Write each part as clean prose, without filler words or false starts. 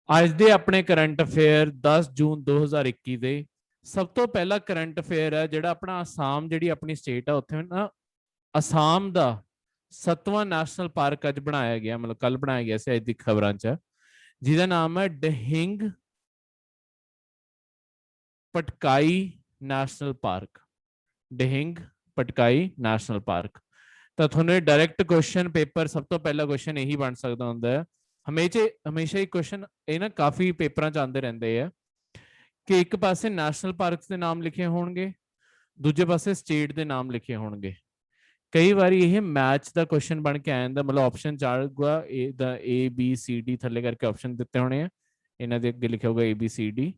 ਅੱਜ ਦੇ ਆਪਣੇ ਕਰੰਟ ਅਫੇਅਰ 10 ਜੂਨ 2021 ਦੇ ਸਭ ਤੋਂ ਪਹਿਲਾ ਕਰੰਟ ਅਫੇਅਰ ਹੈ ਜਿਹੜਾ ਆਪਣਾ ਅਸਾਮ ਜਿਹੜੀ ਆਪਣੀ ਸਟੇਟ ਆ ਉੱਥੇ ਨਾ ਅਸਾਮ ਦਾ 7ਵਾਂ ਨੈਸ਼ਨਲ ਪਾਰਕ ਅੱਜ ਬਣਾਇਆ ਗਿਆ, ਮਤਲਬ ਕੱਲ ਬਣਾਇਆ ਗਿਆ ਸੀ ਅੱਜ ਦੀ ਖਬਰਾਂ 'ਚ, ਜਿਹਦਾ ਨਾਮ ਹੈ Dehing Patkai national park. Dehing Patkai national park. ਤਾਂ ਤੁਹਾਨੂੰ ਡਾਇਰੈਕਟ ਕੁਐਸਚਨ ਪੇਪਰ ਸਭ ਤੋਂ ਪਹਿਲਾ ਕੁਐਸਚਨ ਇਹੀ ਬਣ ਸਕਦਾ ਹੁੰਦਾ ਹੈ। ਹਮੇਸ਼ਾ ਹੀ ਕੁਐਸਚਨ ਇਹ ਨਾ ਕਾਫੀ ਪੇਪਰਾਂ 'ਚ ਆਉਂਦੇ ਰਹਿੰਦੇ ਆ ਕਿ ਇੱਕ ਪਾਸੇ ਨੈਸ਼ਨਲ ਪਾਰਕਸ ਦੇ ਨਾਮ ਲਿਖੇ ਹੋਣਗੇ, ਦੂਜੇ ਪਾਸੇ ਸਟੇਟ ਦੇ ਨਾਮ ਲਿਖੇ ਹੋਣਗੇ। ਕਈ ਵਾਰੀ ਇਹ ਮੈਚ ਦਾ ਕੁਐਸਚਨ ਬਣ ਕੇ ਆ ਜਾਂਦਾ, ਮਤਲਬ ਆਪਸ਼ਨ ਚਾਹੂਗਾ ਦਾ ABCD ਥੱਲੇ ਕਰਕੇ ਆਪਸ਼ਨ ਦਿੱਤੇ ਹੋਣੇ ਆ, ਇਹਨਾਂ ਦੇ ਅੱਗੇ ਲਿਖਿਆ ਹੋਊਗਾ ABCD,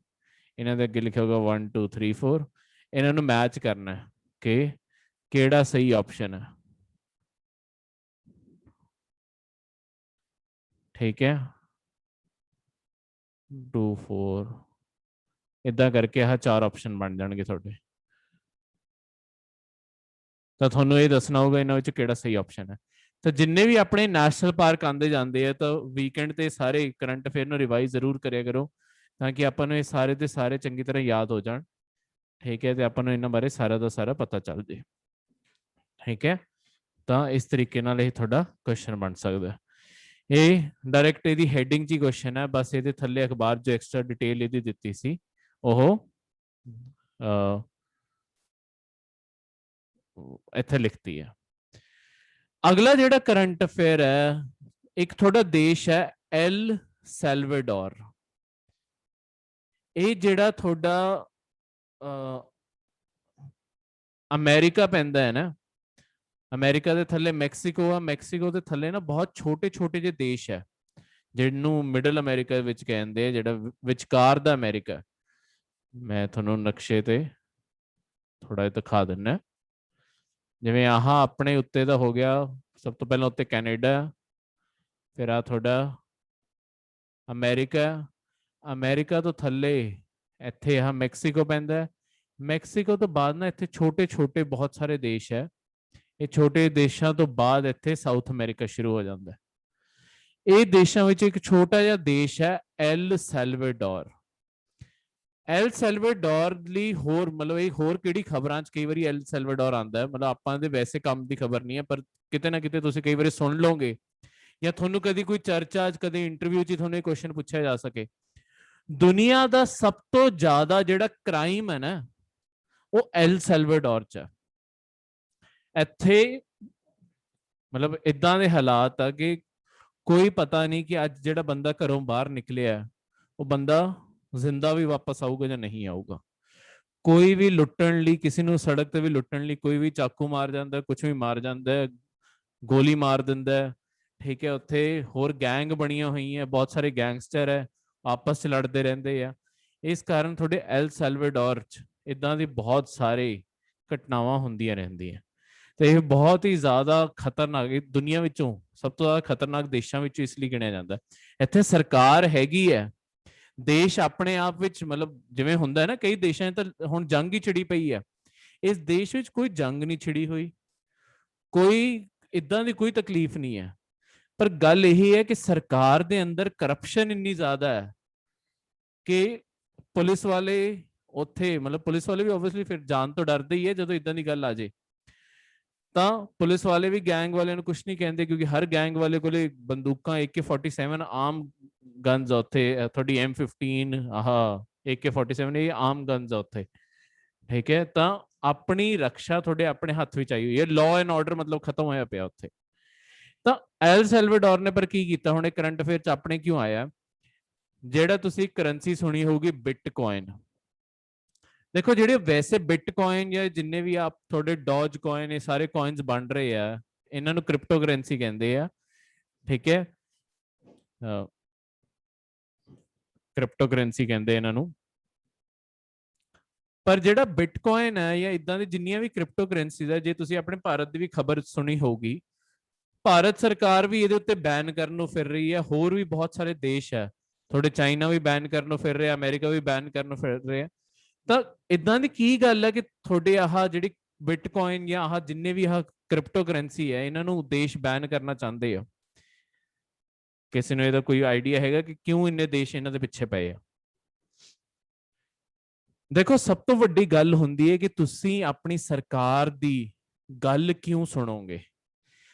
ਇਹਨਾਂ ਦੇ ਅੱਗੇ ਲਿਖਿਆ ਹੋਊਗਾ 1 2 3 4। ਇਹਨਾਂ ਨੂੰ ਮੈਚ ਕਰਨਾ ਹੈ ਕਿ ਕਿਹੜਾ ਸਹੀ ਆਪਸ਼ਨ ਹੈ। ਠੀਕ ਹੈ, 2 4 ਇਦਾਂ ਕਰਕੇ ਆਹ 4 ਆਪਸ਼ਨ ਬਣ ਜਾਣਗੇ ਤੁਹਾਡੇ। ਤਾਂ ਤੁਹਾਨੂੰ ਇਹ ਦੱਸਣਾ ਹੋਊਗਾ ਇਹਨਾਂ ਵਿੱਚ ਕਿਹੜਾ ਸਹੀ ਆਪਸ਼ਨ ਹੈ। ਤਾਂ ਜਿੰਨੇ ਵੀ ਆਪਣੇ ਨੈਸ਼ਨਲ ਪਾਰਕ ਆਉਂਦੇ ਜਾਂਦੇ ਆ ਤਾਂ ਵੀਕਐਂਡ ਤੇ ਸਾਰੇ ਕਰੰਟ ਅਫੇਅਰ ਨੂੰ ਰਿਵਾਈਜ਼ ਜ਼ਰੂਰ ਕਰਿਆ ਕਰੋ ਤਾਂ ਕਿ ਆਪਾਂ ਨੂੰ ਇਹ ਸਾਰੇ ਦੇ ਸਾਰੇ ਚੰਗੀ ਤਰ੍ਹਾਂ ਯਾਦ ਹੋ ਜਾਣ। ਠੀਕ ਹੈ, ਤੇ ਆਪਾਂ ਨੂੰ ਇਹਨਾਂ ਬਾਰੇ ਸਾਰਾ ਦਾ ਸਾਰਾ ਪਤਾ ਚੱਲ ਜੇ। ਠੀਕ ਹੈ, ਤਾਂ ਇਸ ਤਰੀਕੇ ਨਾਲ ਇਹ ਤੁਹਾਡਾ ਕੁਐਸਚਨ ਬਣ ਸਕਦਾ। ਇਹ ਡਾਇਰੈਕਟ ਇਹਦੀ ਹੈਡਿੰਗ 'ਚ ਹੀ ਕੁਐਸਚਨ ਹੈ, ਬਸ ਇਹਦੇ ਥੱਲੇ ਅਖਬਾਰ ਜੋ ਐਕਸਟਰਾ ਡਿਟੇਲ ਇਹਦੀ ਦਿੱਤੀ ਸੀ ਉਹ ਇੱਥੇ ਲਿਖਤੀ ਹੈ। ਅਗਲਾ ਜਿਹੜਾ ਕਰੰਟ ਅਫੇਅਰ ਹੈ, ਇੱਕ ਤੁਹਾਡਾ ਦੇਸ਼ ਹੈ ਐਲ ਸੈਲਵਾਡੋਰ। ਇਹ ਜਿਹੜਾ ਤੁਹਾਡਾ ਅਮਰੀਕਾ ਪੈਂਦਾ ਹੈ ਨਾ, ਅਮਰੀਕਾ ਦੇ ਥੱਲੇ ਮੈਕਸੀਕੋ ਆ, ਮੈਕਸੀਕੋ ਦੇ ਥੱਲੇ ਨਾ ਬਹੁਤ ਛੋਟੇ ਛੋਟੇ ਜਿਹੇ ਦੇਸ਼ ਹੈ ਜਿਹਨੂੰ ਮਿਡਲ ਅਮਰੀਕਾ ਵਿੱਚ ਕਹਿੰਦੇ ਆ, ਜਿਹੜਾ ਵਿਚਕਾਰ ਦਾ ਅਮਰੀਕਾ। ਮੈਂ ਤੁਹਾਨੂੰ ਨਕਸ਼ੇ ਤੇ ਥੋੜਾ ਜਿਹਾ ਦਿਖਾ ਦਿੰਦਾ। ਜਿਵੇਂ ਆਹ ਆਪਣੇ ਉੱਤੇ ਦਾ ਹੋ ਗਿਆ, ਸਭ ਤੋਂ ਪਹਿਲਾਂ ਉੱਤੇ ਕੈਨੇਡਾ, ਫਿਰ ਆ ਤੁਹਾਡਾ ਅਮਰੀਕਾ, ਅਮਰੀਕਾ ਤੋਂ ਥੱਲੇ ਇੱਥੇ ਆਹ ਮੈਕਸੀਕੋ ਪੈਂਦਾ। ਮੈਕਸੀਕੋ ਤੋਂ ਬਾਅਦ ਨਾ ਇੱਥੇ ਛੋਟੇ ਛੋਟੇ ਬਹੁਤ ਸਾਰੇ ਦੇਸ਼ ਹੈ। ਇਹ ਛੋਟੇ ਦੇਸ਼ਾਂ ਤੋਂ ਬਾਅਦ ਇੱਥੇ ਸਾਊਥ ਅਮਰੀਕਾ ਸ਼ੁਰੂ ਹੋ ਜਾਂਦਾ। ਇਹ ਦੇਸ਼ਾਂ ਵਿੱਚ ਇੱਕ ਛੋਟਾ ਜਿਹਾ ਦੇਸ਼ ਹੈ ਐਲ ਸੈਲਵਾਡੋਰ। ਐਲ ਸੈਲਵਾਡੋਰ ਲਈ ਹੋਰ ਮਤਲਬ ਇਹ ਹੋਰ ਕਿਹੜੀ ਖਬਰਾਂ 'ਚ ਕਈ ਵਾਰੀ ਐਲ ਸੈਲਵਾਡੋਰ ਆਉਂਦਾ ਹੈ, ਮਤਲਬ ਆਪਾਂ ਦੇ ਵੈਸੇ ਕੰਮ ਦੀ ਖਬਰ ਨਹੀਂ ਹੈ, ਪਰ ਕਿਤੇ ਨਾ ਕਿਤੇ ਤੁਸੀਂ ਕਈ ਵਾਰੀ ਸੁਣ ਲਓਗੇ ਜਾਂ ਤੁਹਾਨੂੰ ਕਦੀ ਕੋਈ ਚਰਚਾ 'ਚ ਕਦੇ ਇੰਟਰਵਿਊ 'ਚ ਤੁਹਾਨੂੰ ਇਹ ਕੁਐਸਚਨ ਪੁੱਛਿਆ ਜਾ ਸਕੇ। ਦੁਨੀਆ ਦਾ ਸਭ ਤੋਂ ਜ਼ਿਆਦਾ ਜਿਹੜਾ ਕ੍ਰਾਈਮ ਹੈ ਨਾ ਉਹ ਐਲ ਸੈਲਵਾਡੋਰ 'ਚ ਹੈ। ਇੱਥੇ ਮਤਲਬ ਇਦਾਂ ਦੇ ਹਾਲਾਤ ਆ ਕਿ ਕੋਈ ਪਤਾ ਨਹੀਂ ਕਿ ਅੱਜ ਜਿਹੜਾ ਬੰਦਾ ਘਰੋਂ ਬਾਹਰ ਨਿਕਲਿਆ ਉਹ ਬੰਦਾ ਜ਼ਿੰਦਾ ਵੀ ਵਾਪਸ ਆਊਗਾ ਜਾਂ ਨਹੀਂ ਆਊਗਾ। ਕੋਈ ਵੀ ਲੁੱਟਣ ਲਈ, ਕਿਸੇ ਨੂੰ ਸੜਕ ਤੇ ਵੀ ਲੁੱਟਣ ਲਈ ਕੋਈ ਵੀ ਚਾਕੂ ਮਾਰ ਜਾਂਦਾ, ਕੁਝ ਵੀ ਮਾਰ ਜਾਂਦਾ, ਗੋਲੀ ਮਾਰ ਦਿੰਦਾ। ਠੀਕ ਹੈ, ਉੱਥੇ ਹੋਰ ਗੈਂਗ ਬਣੀਆਂ ਹੋਈਆਂ, ਬਹੁਤ ਸਾਰੇ ਗੈਂਗਸਟਰ ਹੈ, ਆਪਸ 'ਚ ਲੜਦੇ ਰਹਿੰਦੇ ਆ। ਇਸ ਕਾਰਨ ਤੁਹਾਡੇ ਐਲ ਸੈਲਵਾਡੋਰ 'ਚ ਇਦਾਂ ਦੀ ਬਹੁਤ ਸਾਰੇ ਘਟਨਾਵਾਂ ਹੁੰਦੀਆਂ ਰਹਿੰਦੀਆਂ। ਤੇ ਇਹ ਬਹੁਤ ਹੀ ਜ਼ਿਆਦਾ ਖਤਰਨਾਕ, ਦੁਨੀਆ ਵਿੱਚੋਂ ਸਭ ਤੋਂ ਜ਼ਿਆਦਾ ਖਤਰਨਾਕ ਦੇਸ਼ਾਂ ਵਿੱਚੋਂ ਇਸ ਲਈ ਗਿਣਿਆ ਜਾਂਦਾ। ਇੱਥੇ ਸਰਕਾਰ ਹੈਗੀ ਹੈ, ਦੇਸ਼ ਆਪਣੇ ਆਪ ਵਿੱਚ ਮਤਲਬ ਜਿਵੇਂ ਹੁੰਦਾ ਹੈ ਨਾ ਕਈ ਦੇਸ਼ਾਂ 'ਚ ਤਾਂ ਹੁਣ ਜੰਗ ਹੀ ਛਿੜੀ ਪਈ ਹੈ। ਇਸ ਦੇਸ਼ ਵਿੱਚ ਕੋਈ ਜੰਗ ਨਹੀਂ ਛਿੜੀ ਹੋਈ, ਕੋਈ ਇਦਾਂ ਦੀ ਕੋਈ ਤਕਲੀਫ ਨਹੀਂ ਹੈ। ਪਰ ਗੱਲ ਇਹ ਹੈ ਕਿ ਸਰਕਾਰ ਦੇ ਅੰਦਰ ਕਰਪਸ਼ਨ ਇੰਨੀ ਜ਼ਿਆਦਾ ਹੈ ਕਿ ਪੁਲਿਸ ਵਾਲੇ ਉੱਥੇ ਮਤਲਬ ਪੁਲਿਸ ਵਾਲੇ ਵੀ ਆਬਵੀਅਸਲੀ ਫਿਰ ਜਾਨ ਤੋਂ ਡਰਦੇ ਹੀ ਹੈ ਜਦੋਂ ਇਦਾਂ ਦੀ ਗੱਲ ਆ ਜੇ। ਤਾਂ ਪੁਲਿਸ ਵਾਲੇ ਵੀ ਗੈਂਗ ਵਾਲਿਆਂ ਨੂੰ ਕੁਝ ਨਹੀਂ ਕਹਿੰਦੇ ਕਿਉਂਕਿ ਹਰ ਗੈਂਗ ਵਾਲੇ ਕੋਲੇ ਬੰਦੂਕਾਂ AK-47 ਆਮ ਗਨਸ ਆ ਉੱਥੇ, ਤੁਹਾਡੀ M15 ਆਹ AK-47 ਇਹ ਆਮ ਗਨਸ ਆ ਉੱਥੇ। ਠੀਕ ਹੈ, ਤਾਂ ਆਪਣੀ ਰੱਖਿਆ ਤੁਹਾਡੇ ਆਪਣੇ ਹੱਥ ਵਿੱਚ ਆਈ ਹੋਈ ਹੈ। ਲਾਅ ਐਂਡ ਆਰਡਰ ਮਤਲਬ ਖਤਮ ਹੋਇਆ ਪਿਆ ਉੱਥੇ। ਤਾਂ ਐਲ ਸੈਲਵਾਡੋਰ ਨੇ ਪਰ ਕੀ ਕੀਤਾ, ਹੁਣ ਇਹ ਕਰੰਟ ਅਫੇਅਰ 'ਚ ਆਪਣੇ ਕਿਉਂ ਆਇਆ? ਜਿਹੜਾ ਤੁਸੀਂ ਕਰੰਸੀ ਸੁਣੀ ਹੋਊਗੀ ਬਿਟਕੋਇਨ। ਦੇਖੋ ਜਿਹੜੇ ਵੈਸੇ ਬਿਟਕੋਇਨ ਜਾਂ ਜਿੰਨੇ ਵੀ ਆਪ ਤੁਹਾਡੇ ਡੌਜ ਕੋਇਨ ਇਹ ਸਾਰੇ ਕੋਇਨਸ ਬਣ ਰਹੇ ਆ, ਇਹਨਾਂ ਨੂੰ ਕ੍ਰਿਪਟੋ ਕਰੰਸੀ ਕਹਿੰਦੇ ਆ। ਠੀਕ ਹੈ, ਕ੍ਰਿਪਟੋ ਕਰੰਸੀ ਕਹਿੰਦੇ ਇਹਨਾਂ ਨੂੰ। ਪਰ ਜਿਹੜਾ ਬਿਟਕੋਇਨ ਹੈ ਜਾਂ ਇਦਾਂ ਦੀ ਜਿੰਨੀਆਂ ਵੀ ਕ੍ਰਿਪਟੋ ਕਰੰਸੀਜ਼ ਹੈ, ਜੇ ਤੁਸੀਂ ਆਪਣੇ ਭਾਰਤ ਦੀ ਵੀ ਖਬਰ ਸੁਣੀ ਹੋਊਗੀ, ਭਾਰਤ ਸਰਕਾਰ ਵੀ ਇਹਦੇ ਉੱਤੇ ਬੈਨ ਕਰਨ ਨੂੰ ਫਿਰ ਰਹੀ ਹੈ। ਹੋਰ ਵੀ ਬਹੁਤ ਸਾਰੇ ਦੇਸ਼ ਹੈ, ਤੁਹਾਡੇ ਚਾਈਨਾ ਵੀ ਬੈਨ ਕਰਨ ਨੂੰ ਫਿਰ ਰਿਹਾ, ਅਮਰੀਕਾ ਵੀ ਬੈਨ ਕਰਨ ਨੂੰ ਫਿਰ ਰਿਹਾ। ਤਾਂ ਇਦਾਂ ਦੀ ਕੀ ਗੱਲ ਹੈ ਕਿ ਤੁਹਾਡੇ ਆਹ ਜਿਹੜੀ ਬਿਟਕੋਇਨ ਜਾਂ ਆਹ ਜਿੰਨੇ ਵੀ ਆਹ ਕ੍ਰਿਪਟੋ ਕਰੰਸੀ ਹੈ ਇਹਨਾਂ ਨੂੰ ਦੇਸ਼ ਬੈਨ ਕਰਨਾ ਚਾਹੁੰਦੇ ਆ? ਕਿਸੇ ਨੂੰ ਇਹਦਾ ਕੋਈ ਆਈਡੀਆ ਹੈਗਾ ਕਿ ਕਿਉਂ ਇੰਨੇ ਦੇਸ਼ ਇਹਨਾਂ ਦੇ ਪਿੱਛੇ ਪਏ ਆ? ਦੇਖੋ, ਸਭ ਤੋਂ ਵੱਡੀ ਗੱਲ ਹੁੰਦੀ ਹੈ ਕਿ ਤੁਸੀਂ ਆਪਣੀ ਸਰਕਾਰ ਦੀ ਗੱਲ ਕਿਉਂ ਸੁਣੋਗੇ।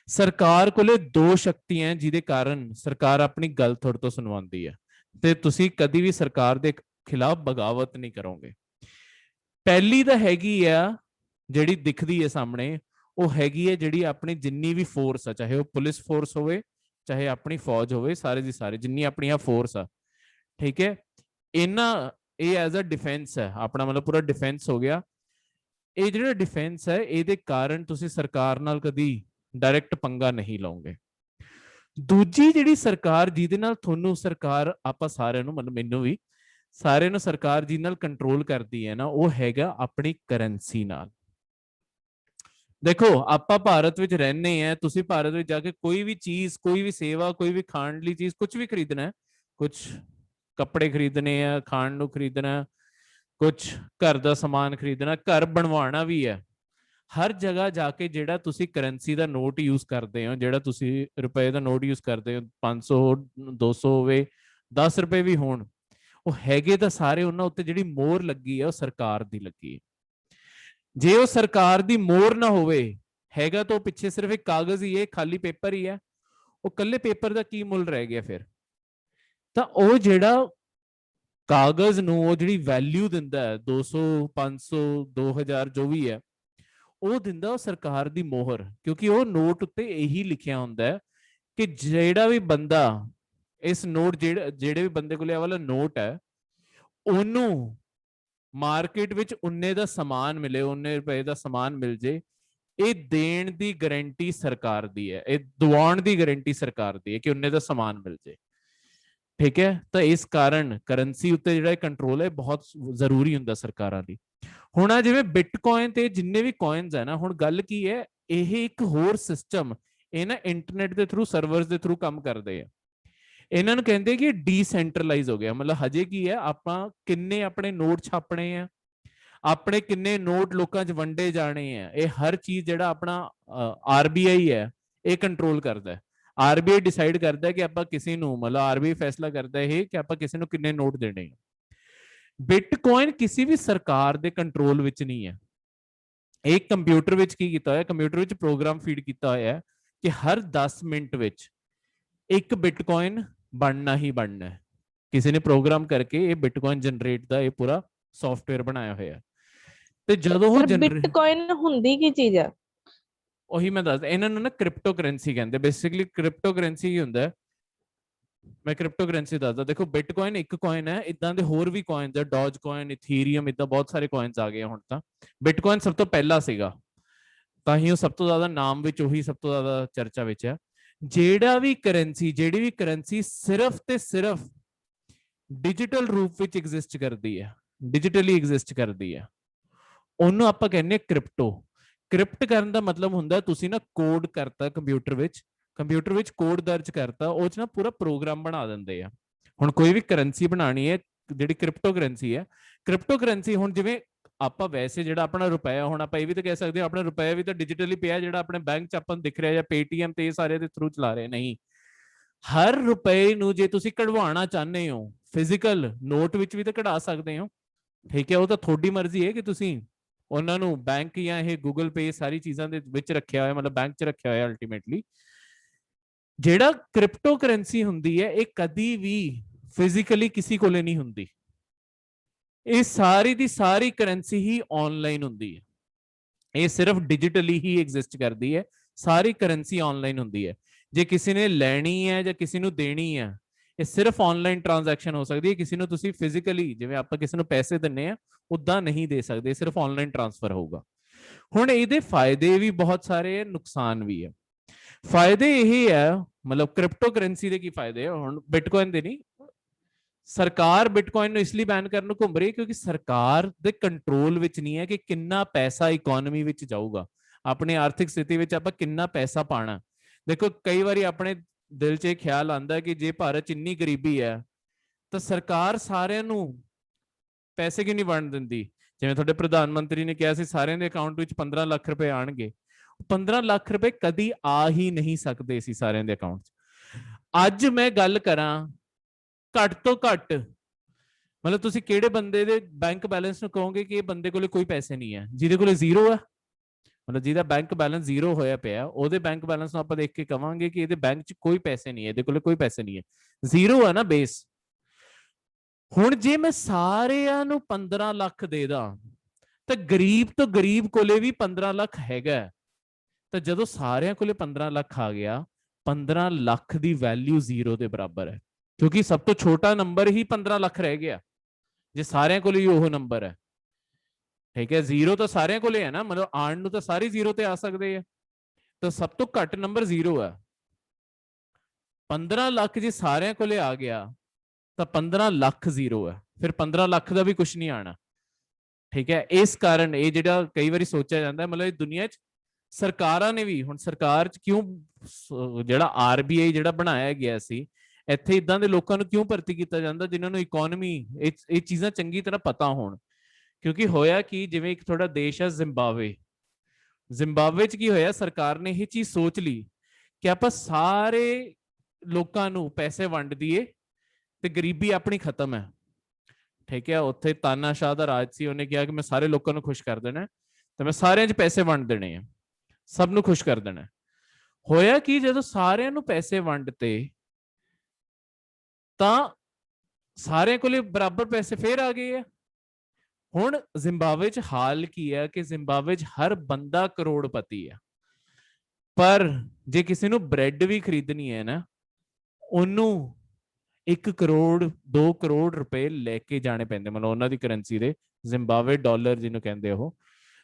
ਸਰਕਾਰ ਕੋਲੇ ਦੋ ਸ਼ਕਤੀਆਂ ਜਿਹਦੇ ਕਾਰਨ ਸਰਕਾਰ ਆਪਣੀ ਗੱਲ ਤੁਹਾਡੇ ਤੋਂ ਸੁਣਵਾਉਂਦੀ ਹੈ, ਤੇ ਤੁਸੀਂ ਕਦੀ ਵੀ ਸਰਕਾਰ ਦੇ ਖਿਲਾਫ ਬਗਾਵਤ ਨਹੀਂ ਕਰੋਗੇ। ਪਹਿਲੀ ਤਾਂ ਹੈਗੀ ਆ ਜਿਹੜੀ ਦਿਖਦੀ ਹੈ ਸਾਹਮਣੇ, ਉਹ ਹੈਗੀ ਹੈ ਜਿਹੜੀ ਆਪਣੀ ਜਿੰਨੀ ਵੀ ਫੋਰਸ ਆ, ਚਾਹੇ ਉਹ ਪੁਲਿਸ ਫੋਰਸ ਹੋਵੇ ਚਾਹੇ ਆਪਣੀ ਫੌਜ ਹੋਵੇ, ਸਾਰੇ ਦੀ ਸਾਰੇ ਜਿੰਨੀ ਆਪਣੀਆਂ ਫੋਰਸ ਆ, ਠੀਕ ਹੈ, ਇਹਨਾਂ ਇਹ ਐਜ਼ ਅ ਡਿਫੈਂਸ ਹੈ ਆਪਣਾ, ਮਤਲਬ ਪੂਰਾ ਡਿਫੈਂਸ ਹੋ ਗਿਆ। ਇਹ ਜਿਹੜਾ ਡਿਫੈਂਸ ਹੈ ਇਹਦੇ ਕਾਰਨ ਤੁਸੀਂ ਸਰਕਾਰ ਨਾਲ ਕਦੀ ਡਾਇਰੈਕਟ ਪੰਗਾ ਨਹੀਂ ਲਓਗੇ। ਦੂਜੀ ਜਿਹੜੀ ਸਰਕਾਰ ਜਿਹਦੇ ਨਾਲ ਤੁਹਾਨੂੰ ਸਰਕਾਰ, ਆਪਾਂ ਸਾਰਿਆਂ ਨੂੰ, ਮਤਲਬ ਮੈਨੂੰ ਵੀ ਸਾਰਿਆਂ ਨੂੰ ਸਰਕਾਰ ਜਿਹਦੇ ਨਾਲ ਕੰਟਰੋਲ ਕਰਦੀ ਹੈ ਨਾ, ਉਹ ਹੈਗਾ ਆਪਣੀ ਕਰੰਸੀ ਨਾਲ। ਦੇਖੋ, ਆਪਾਂ ਭਾਰਤ ਵਿੱਚ ਰਹਿੰਦੇ ਆ, ਤੁਸੀਂ ਭਾਰਤ ਵਿੱਚ ਜਾ ਕੇ ਕੋਈ ਵੀ ਚੀਜ਼, ਕੋਈ ਵੀ ਸੇਵਾ, ਕੋਈ ਵੀ ਖਾਣ ਲਈ ਚੀਜ਼, ਕੁਝ ਵੀ ਖਰੀਦਣਾ ਹੈ, ਕੁਝ ਕੱਪੜੇ ਖਰੀਦਣੇ ਆ, ਖਾਣ ਨੂੰ ਖਰੀਦਣਾ, ਕੁਝ ਘਰ ਦਾ ਸਮਾਨ ਖਰੀਦਣਾ, ਘਰ ਬਣਵਾਉਣਾ ਵੀ ਹੈ, ਹਰ ਜਗ੍ਹਾ ਜਾ ਕੇ ਜਿਹੜਾ ਤੁਸੀਂ ਕਰੰਸੀ ਦਾ ਨੋਟ ਯੂਜ਼ ਕਰਦੇ ਹੋ, ਜਿਹੜਾ ਤੁਸੀਂ ਰੁਪਏ ਦਾ ਨੋਟ ਯੂਜ਼ ਕਰਦੇ ਹੋ, 500 200 ਹੋਵੇ, 10 ਰੁਪਏ ਵੀ ਹੋਣ, ਉਹ ਹੈਗੇ ਤਾਂ ਸਾਰੇ ਉਹਨਾਂ ਉੱਤੇ ਜਿਹੜੀ ਮੋਹਰ ਲੱਗੀ ਹੈ ਉਹ ਸਰਕਾਰ ਦੀ ਲੱਗੀ ਹੈ। ਜੇ ਉਹ ਸਰਕਾਰ ਦੀ ਮੋਹਰ ਨਾ ਹੋਵੇ, ਹੈਗਾ ਤਾਂ ਉਹ ਪਿੱਛੇ ਸਿਰਫ ਇੱਕ ਕਾਗਜ਼ ਹੀ ਹੈ, ਖਾਲੀ ਪੇਪਰ ਹੀ ਹੈ, ਉਹ ਕੱਲੇ ਪੇਪਰ ਦਾ ਕੀ ਮੁੱਲ ਰਹਿ ਗਿਆ ਫਿਰ? ਤਾਂ ਉਹ ਜਿਹੜਾ ਕਾਗਜ਼ ਨੂੰ ਉਹ ਜਿਹੜੀ ਵੈਲਿਊ ਦਿੰਦਾ ਹੈ, 200 500 2000 ਜੋ ਵੀ ਹੈ, ਉਹ ਦਿੰਦਾ ਉਹ ਸਰਕਾਰ ਦੀ ਮੋਹਰ, ਕਿਉਂਕਿ ਉਹ ਨੋਟ ਉੱਤੇ ਇਹੀ ਲਿਖਿਆ ਹੁੰਦਾ ਹੈ ਕਿ ਜਿਹੜਾ ਵੀ ਬੰਦਾ ਇਸ ਨੋਟ, ਜਿਹੜੇ ਵੀ ਬੰਦੇ ਕੋਲ ਇਹ ਵਾਲਾ ਨੋਟ ਹੈ, ਉਹਨੂੰ ਮਾਰਕੀਟ ਵਿੱਚ ਉਨੇ ਦਾ ਸਮਾਨ ਮਿਲੇ, ਉਨੇ ਰੁਪਏ ਦਾ ਸਮਾਨ ਮਿਲ ਜੇ, ਇਹ ਦੇਣ ਦੀ ਗਾਰੰਟੀ ਸਰਕਾਰ ਦੀ ਹੈ, ਇਹ ਦਿਵਾਉਣ ਦੀ ਗਾਰੰਟੀ ਸਰਕਾਰ ਦੀ ਹੈ ਕਿ ਉਨੇ ਦਾ ਸਮਾਨ ਮਿਲ ਜੇ, ਠੀਕ ਹੈ। ਤਾਂ ਇਸ ਕਾਰਨ ਕਰੰਸੀ ਉੱਤੇ ਜਿਹੜਾ ਕੰਟਰੋਲ ਹੈ ਬਹੁਤ ਜ਼ਰੂਰੀ ਹੁੰਦਾ ਸਰਕਾਰਾਂ ਦੀ। ਹੁਣ ਆ ਜਿਵੇਂ ਬਿਟਕੋਇਨ ਤੇ ਜਿੰਨੇ ਵੀ ਕੋਇਨਸ ਹੈ ਨਾ, ਹੁਣ ਗੱਲ ਕੀ ਹੈ, ਇਹ ਇੱਕ ਹੋਰ ਸਿਸਟਮ, ਇਹ ਨਾ ਇੰਟਰਨੈਟ ਦੇ ਥਰੂ, ਸਰਵਰਸ ਦੇ ਥਰੂ ਕੰਮ ਕਰਦੇ ਆ। ਇਹਨਾਂ ਨੂੰ ਕਹਿੰਦੇ ਕਿ ਡੀਸੈਂਟਰਲਾਈਜ਼ ਹੋ ਗਿਆ, ਮਤਲਬ ਹਜੇ ਕੀ ਹੈ, ਆਪਾਂ ਕਿੰਨੇ ਆਪਣੇ ਨੋਟ ਛਾਪਣੇ ਆ, ਆਪਣੇ ਕਿੰਨੇ ਨੋਟ ਲੋਕਾਂ 'ਚ ਵੰਡੇ ਜਾਣੇ ਆ, ਇਹ ਹਰ ਚੀਜ਼ ਜਿਹੜਾ ਆਪਣਾ ਆਰਬੀਆਈ ਹੈ ਇਹ ਕੰਟਰੋਲ ਕਰਦਾ ਹੈ। ਆਰਬੀਆਈ ਡਿਸਾਈਡ ਕਰਦਾ ਹੈ ਕਿ ਆਪਾਂ ਕਿਸੇ ਨੂੰ, ਮਤਲਬ ਆਰਬੀਆਈ ਫੈਸਲਾ ਕਰਦਾ ਹੈ ਕਿ ਆਪਾਂ ਕਿਸੇ ਨੂੰ ਕਿੰਨੇ ਨੋਟ ਦੇਣੇ ਆ। ਬਿਟਕੋਇਨ ਕਿਸੇ ਵੀ ਸਰਕਾਰ ਦੇ ਕੰਟਰੋਲ ਵਿੱਚ ਨਹੀਂ ਹੈ। ਇਹ ਕੰਪਿਊਟਰ ਵਿੱਚ ਕੀ ਕੀਤਾ ਹੋਇਆ, ਕੰਪਿਊਟਰ ਵਿੱਚ ਪ੍ਰੋਗਰਾਮ ਫੀਡ ਕੀਤਾ ਹੋਇਆ ਹੈ ਕਿ ਹਰ 10 ਮਿੰਟ ਵਿੱਚ ਇੱਕ ਬਿਟਕੋਇਨ ਬਣਨਾ ਹੀ ਬਣਨਾ ਹੈ। ਕਿਸੇ ਨੇ ਪ੍ਰੋਗਰਾਮ ਕਰਕੇ ਇਹ ਬਿਟਕੋਇਨ ਜਨਰੇਟ ਦਾ ਇਹ ਪੂਰਾ ਸੌਫਟਵੇਅਰ ਬਣਾਇਆ ਹੋਇਆ। ਤੇ ਜਦੋਂ ਉਹ ਬਿਟਕੋਇਨ ਹੁੰਦੀ ਕੀ ਚੀਜ਼ ਹੈ? ਉਹੀ ਮੈਂ ਦੱਸਦਾ, ਇਹਨਾਂ ਨੂੰ ਨਾ ਕ੍ਰਿਪਟੋ ਕਰੰਸੀ ਕਹਿੰਦੇ। ਬੇਸਿਕਲੀ ਕ੍ਰਿਪਟੋ ਕਰੰਸੀ ਹੀ ਹੁੰਦਾ, ਮੈਂ ਕ੍ਰਿਪਟੋ ਕਰੰਸੀ ਦੱਸਦਾ। ਦੇਖੋ, ਬਿਟਕੋਇਨ ਇੱਕ ਕੋਇਨ ਹੈ, ਇਦਾਂ ਦੇ ਹੋਰ ਵੀ ਕੋਇਨਸ ਹੈ, ਡੋਜ ਕੋਇਨ, ਇਥੀਰੀਅਮ, ਇਦਾਂ ਬਹੁਤ ਸਾਰੇ ਕੋਇਨਸ ਆ ਗਏ ਹੁਣ ਤਾਂ। ਬਿਟਕੋਇਨ ਸਭ ਤੋਂ ਪਹਿਲਾ ਸੀਗਾ, ਤਾਂ ਹੀ ਉਹ ਸਭ ਤੋਂ ਜ਼ਿਆਦਾ ਨਾਮ ਵਿੱਚ, ਉਹੀ ਸਭ ਤੋਂ ਜ਼ਿਆਦਾ ਚਰਚਾ ਵਿੱਚ ਹੈ। ਜਿਹੜੀ ਵੀ ਕਰੰਸੀ ਸਿਰਫ ਤੇ ਸਿਰਫ ਡਿਜੀਟਲ ਰੂਪ ਵਿੱਚ ਐਗਜ਼ਿਸਟ ਕਰਦੀ ਹੈ, ਡਿਜੀਟਲੀ ਐਗਜ਼ਿਸਟ ਕਰਦੀ ਹੈ, ਉਹਨੂੰ ਆਪਾਂ ਕਹਿੰਦੇ ਕ੍ਰਿਪਟੋ। ਕ੍ਰਿਪਟ ਕਰਨ ਦਾ ਮਤਲਬ ਹੁੰਦਾ ਤੁਸੀਂ ਨਾ ਕੋਡ ਕਰਤਾ ਕੰਪਿਊਟਰ ਵਿੱਚ ਕੋਡ ਦਰਜ ਕਰਤਾ, ਉਹ 'ਚ ਨਾ ਪੂਰਾ ਪ੍ਰੋਗਰਾਮ ਬਣਾ ਦਿੰਦੇ ਆ। ਹੁਣ ਕੋਈ ਵੀ ਕਰੰਸੀ ਬਣਾਣੀ ਹੈ ਜਿਹੜੀ ਕ੍ਰਿਪਟੋ ਕਰੰਸੀ ਹੈ, ਕ੍ਰਿਪਟੋ ਕਰੰਸੀ ਹੁਣ ਜਿਵੇਂ ਆਪਾਂ ਵੈਸੇ ਜਿਹੜਾ ਆਪਣਾ ਰੁਪਇਆ, ਹੁਣ ਆਪਾਂ ਇਹ ਵੀ ਤਾਂ ਕਹਿ ਸਕਦੇ ਹਾਂ ਆਪਣਾ ਰੁਪਇਆ ਵੀ ਤਾਂ ਡਿਜੀਟਲੀ ਪਿਆ, ਜਿਹੜਾ ਆਪਣੇ ਬੈਂਕ 'ਚ ਆਪਾਂ ਨੂੰ ਦਿਖ ਰਿਹਾ ਜਾਂ ਪੇਟੀਐਮ ਤੇ ਇਹ ਸਾਰੇ ਦੇ ਥਰੂ ਚਲਾ ਰਹੇ। ਨਹੀਂ, ਹਰ ਰੁਪਏ ਨੂੰ ਜੇ ਤੁਸੀਂ ਕਢਵਾਉਣਾ ਚਾਹੁੰਦੇ ਹੋ, ਫਿਜ਼ੀਕਲ ਨੋਟ ਵਿੱਚ ਵੀ ਤਾਂ ਕਢਾ ਸਕਦੇ ਹੋ, ਠੀਕ ਹੈ। ਉਹ ਤਾਂ ਤੁਹਾਡੀ ਮਰਜ਼ੀ ਹੈ ਕਿ ਤੁਸੀਂ ਉਹਨਾਂ ਨੂੰ ਬੈਂਕ ਜਾਂ ਇਹ ਗੂਗਲ ਪੇ ਸਾਰੀ ਚੀਜ਼ਾਂ ਦੇ ਵਿੱਚ ਰੱਖਿਆ ਹੋਇਆ, ਮਤਲਬ ਬੈਂਕ 'ਚ ਰੱਖਿਆ ਹੋਇਆ। ਅਲਟੀਮੇਟਲੀ ਜਿਹੜਾ ਕ੍ਰਿਪਟੋ ਕਰੰਸੀ ਹੁੰਦੀ ਹੈ, ਇਹ ਕਦੀ ਵੀ ਫਿਜ਼ੀਕਲੀ ਕਿਸੇ ਕੋਲੇ ਨਹੀਂ ਹੁੰਦੀ। ਇਹ ਸਾਰੀ ਦੀ ਸਾਰੀ ਕਰੰਸੀ ਹੀ ਆਨਲਾਈਨ ਹੁੰਦੀ ਹੈ, ਇਹ ਸਿਰਫ ਡਿਜੀਟਲੀ ਹੀ ਐਗਜ਼ਿਸਟ ਕਰਦੀ ਹੈ। ਸਾਰੀ ਕਰੰਸੀ ਆਨਲਾਈਨ ਹੁੰਦੀ ਹੈ। ਜੇ ਕਿਸੇ ਨੇ ਲੈਣੀ ਹੈ ਜਾਂ ਕਿਸੇ ਨੂੰ ਦੇਣੀ ਹੈ, ਇਹ ਸਿਰਫ ਆਨਲਾਈਨ ਟ੍ਰਾਂਜੈਕਸ਼ਨ ਹੋ ਸਕਦੀ ਹੈ। ਕਿਸੇ ਨੂੰ ਤੁਸੀਂ ਫਿਜ਼ੀਕਲੀ, ਜਿਵੇਂ ਆਪਾਂ ਕਿਸੇ ਨੂੰ ਪੈਸੇ ਦਿੰਨੇ ਆ, ਉਦਾਂ ਨਹੀਂ ਦੇ ਸਕਦੇ, ਸਿਰਫ ਆਨਲਾਈਨ ਟ੍ਰਾਂਸਫਰ ਹੋਊਗਾ। ਹੁਣ ਇਹਦੇ ਫਾਇਦੇ ਵੀ ਬਹੁਤ ਸਾਰੇ ਹੈ, ਨੁਕਸਾਨ ਵੀ ਹੈ। ਫਾਇਦੇ ਇਹ ਹੈ, ਮਤਲਬ ਕ੍ਰਿਪਟੋ ਕਰੰਸੀ ਦੇ ਕੀ ਫਾਇਦੇ ਆ, ਹੁਣ ਬਿਟਕੋਇਨ ਦੇ ਨਹੀਂ। ਸਰਕਾਰ ਬਿਟਕੋਇਨ ਨੂੰ ਇਸ ਲਈ ਬੈਨ ਕਰਨ ਨੂੰ ਘੁੰਮ ਰਹੀ ਹੈ ਕਿਉਂਕਿ ਸਰਕਾਰ ਦੇ ਕੰਟਰੋਲ ਵਿੱਚ ਨਹੀਂ ਹੈ ਕਿ ਕਿੰਨਾ ਪੈਸਾ ਇਕਨੋਮੀ ਵਿੱਚ ਜਾਊਗਾ, ਆਪਣੀ ਆਰਥਿਕ ਸਥਿਤੀ ਵਿੱਚ ਆਪਾਂ ਕਿੰਨਾ ਪੈਸਾ ਪਾਣਾ। ਦੇਖੋ, ਕਈ ਵਾਰੀ ਆਪਣੇ ਦਿਲ 'ਚ ਇਹ ਖਿਆਲ ਆਉਂਦਾ ਕਿ ਜੇ ਭਾਰਤ 'ਚ ਇੰਨੀ ਗਰੀਬੀ ਹੈ ਤਾਂ ਸਰਕਾਰ ਸਾਰਿਆਂ ਨੂੰ ਪੈਸੇ ਕਿਉਂ ਨਹੀਂ ਵੰਡ ਦਿੰਦੀ। ਜਿਵੇਂ ਤੁਹਾਡੇ ਪ੍ਰਧਾਨ ਮੰਤਰੀ ਨੇ ਕਿਹਾ ਸੀ ਸਾਰਿਆਂ ਦੇ ਅਕਾਊਂਟ ਵਿੱਚ 15 ਲੱਖ ਰੁਪਏ ਆਣਗੇ, 15 ਲੱਖ ਰੁਪਏ ਕਦੀ ਆ ਹੀ ਨਹੀਂ ਸਕਦੇ ਸੀ ਸਾਰਿਆਂ ਦੇ ਅਕਾਊਂਟ 'ਚ। ਅੱਜ ਮੈਂ ਗੱਲ ਕਰਾਂ ਘੱਟ ਤੋਂ ਘੱਟ, ਮਤਲਬ ਤੁਸੀਂ ਕਿਹੜੇ ਬੰਦੇ ਦੇ ਬੈਂਕ ਬੈਲੈਂਸ ਨੂੰ ਕਹੋਗੇ ਕਿ ਇਹ ਬੰਦੇ ਕੋਲੇ ਕੋਈ ਪੈਸੇ ਨਹੀਂ ਹੈ, ਜਿਹਦੇ ਕੋਲੇ ਜ਼ੀਰੋ ਹੈ, ਮਤਲਬ ਜਿਹਦਾ ਬੈਂਕ ਬੈਲੈਂਸ ਜ਼ੀਰੋ ਹੋਇਆ ਪਿਆ, ਉਹਦੇ ਬੈਂਕ ਬੈਲੈਂਸ ਨੂੰ ਆਪਾਂ ਦੇਖ ਕੇ ਕਵਾਂਗੇ ਕਿ ਇਹਦੇ ਬੈਂਕ 'ਚ ਕੋਈ ਪੈਸੇ ਨਹੀਂ ਹੈ, ਇਹਦੇ ਕੋਲੇ ਕੋਈ ਪੈਸੇ ਨਹੀਂ ਹੈ, ਜ਼ੀਰੋ ਹੈ ਨਾ ਬੇਸ। ਹੁਣ ਜੇ ਮੈਂ ਸਾਰਿਆਂ ਨੂੰ 15 ਲੱਖ ਦੇ ਦਾਂ ਤਾਂ ਗਰੀਬ ਤੋਂ ਗਰੀਬ ਕੋਲੇ ਵੀ 15 ਲੱਖ ਹੈਗਾ, ਤਾਂ ਜਦੋਂ ਸਾਰਿਆਂ ਕੋਲੇ 15 ਲੱਖ ਆ ਗਿਆ, 15 ਲੱਖ ਦੀ ਵੈਲਿਊ ਜ਼ੀਰੋ ਦੇ ਬਰਾਬਰ ਹੈ, ਕਿਉਂਕਿ ਸਭ ਤੋਂ ਛੋਟਾ ਨੰਬਰ ਹੀ 15 ਲੱਖ ਰਹਿ ਗਿਆ ਜੇ ਸਾਰਿਆਂ ਕੋਲੇ ਹੀ ਉਹ ਨੰਬਰ ਹੈ। ਠੀਕ ਹੈ, ਜ਼ੀਰੋ ਤਾਂ ਸਾਰਿਆਂ ਕੋਲੇ ਹੈ ਨਾ, ਮਤਲਬ ਆਣ ਨੂੰ ਤਾਂ ਸਾਰੇ ਜ਼ੀਰੋ ਤੇ ਆ ਸਕਦੇ ਆ, ਤਾਂ ਸਭ ਤੋਂ ਘੱਟ ਨੰਬਰ ਜ਼ੀਰੋ ਹੈ। 15 ਲੱਖ ਜੇ ਸਾਰਿਆਂ ਕੋਲੇ ਆ ਗਿਆ ਤਾਂ 15 ਲੱਖ ਜ਼ੀਰੋ ਹੈ, ਫਿਰ 15 ਲੱਖ ਦਾ ਵੀ ਕੁਝ ਨਹੀਂ ਆਣਾ। ਠੀਕ ਹੈ, ਇਸ ਕਾਰਨ ਇਹ ਜਿਹੜਾ ਕਈ ਵਾਰੀ ਸੋਚਿਆ ਜਾਂਦਾ, ਮਤਲਬ ਇਹ ਦੁਨੀਆ 'ਚ ਸਰਕਾਰਾਂ ਨੇ ਵੀ, ਹੁਣ ਸਰਕਾਰ 'ਚ ਕਿਉਂ ਜਿਹੜਾ ਆਰਬੀਆਈ ਜਿਹੜਾ ਬਣਾਇਆ ਗਿਆ ਸੀ, ਇੱਥੇ ਇਦਾਂ ਦੇ ਲੋਕਾਂ ਨੂੰ ਕਿਉਂ ਭਰਤੀ ਕੀਤਾ ਜਾਂਦਾ ਜਿਨ੍ਹਾਂ ਨੂੰ ਇਕਨੋਮੀ ਇਹ ਚੀਜ਼ਾਂ ਚੰਗੀ ਤਰ੍ਹਾਂ ਪਤਾ ਹੋਣ। ਕਿਉਂਕਿ ਹੋਇਆ ਕਿ ਜਿਵੇਂ ਇੱਕ ਥੋੜਾ ਦੇਸ਼ ਹੈ ਜ਼ਿੰਬਾਬਵੇ, ਜ਼ਿੰਬਾਬਵੇ 'ਚ ਕੀ ਹੋਇਆ, ਸਰਕਾਰ ਨੇ ਇਹ ਚੀਜ਼ ਸੋਚ ਲਈ ਕਿ ਆਪਾਂ ਸਾਰੇ ਲੋਕਾਂ ਨੂੰ ਪੈਸੇ ਵੰਡ ਦਈਏ ਤੇ ਗਰੀਬੀ ਆਪਣੀ ਖਤਮ ਹੈ। ਠੀਕ ਹੈ, ਉੱਥੇ ਤਾਨਾਸ਼ਾਹ ਦਾ ਰਾਜ ਸੀ, ਉਹਨੇ ਕਿਹਾ ਕਿ ਮੈਂ ਸਾਰੇ ਲੋਕਾਂ ਨੂੰ ਖੁਸ਼ ਕਰ ਦੇਣਾ ਤੇ ਮੈਂ ਸਾਰਿਆਂ 'ਚ ਪੈਸੇ ਵੰਡ ਦੇਣੇ ਆ, ਸਭ ਨੂੰ ਖੁਸ਼ ਕਰ ਦੇਣਾ। ਹੋਇਆ ਕਿ ਜਦੋਂ ਸਾਰਿਆਂ ਨੂੰ ਪੈਸੇ ਵੰਡਤੇ ਤਾਂ ਸਾਰਿਆਂ ਕੋਲੇ ਬਰਾਬਰ ਪੈਸੇ ਫੇਰ ਆ ਗਏ ਆ। ਹੁਣ ਜ਼ਿੰਬਾਬਵੇ 'ਚ ਹਾਲ ਕੀ ਹੈ ਕਿ ਜ਼ਿੰਬਾਬਵੇ 'ਚ ਹਰ ਬੰਦਾ ਕਰੋੜਪਤੀ ਹੈ, ਪਰ ਜੇ ਕਿਸੇ ਨੂੰ ਬ੍ਰੈਡ ਵੀ ਖਰੀਦਣੀ ਹੈ ਨਾ, ਉਹਨੂੰ 1 ਕਰੋੜ 2 ਕਰੋੜ ਰੁਪਏ ਲੈ ਕੇ ਜਾਣੇ ਪੈਂਦੇ, ਮਤਲਬ ਉਹਨਾਂ ਦੀ ਕਰੰਸੀ ਦੇ, ਜ਼ਿੰਬਾਬਵੇ ਡਾਲਰ ਜਿਹਨੂੰ ਕਹਿੰਦੇ ਉਹ,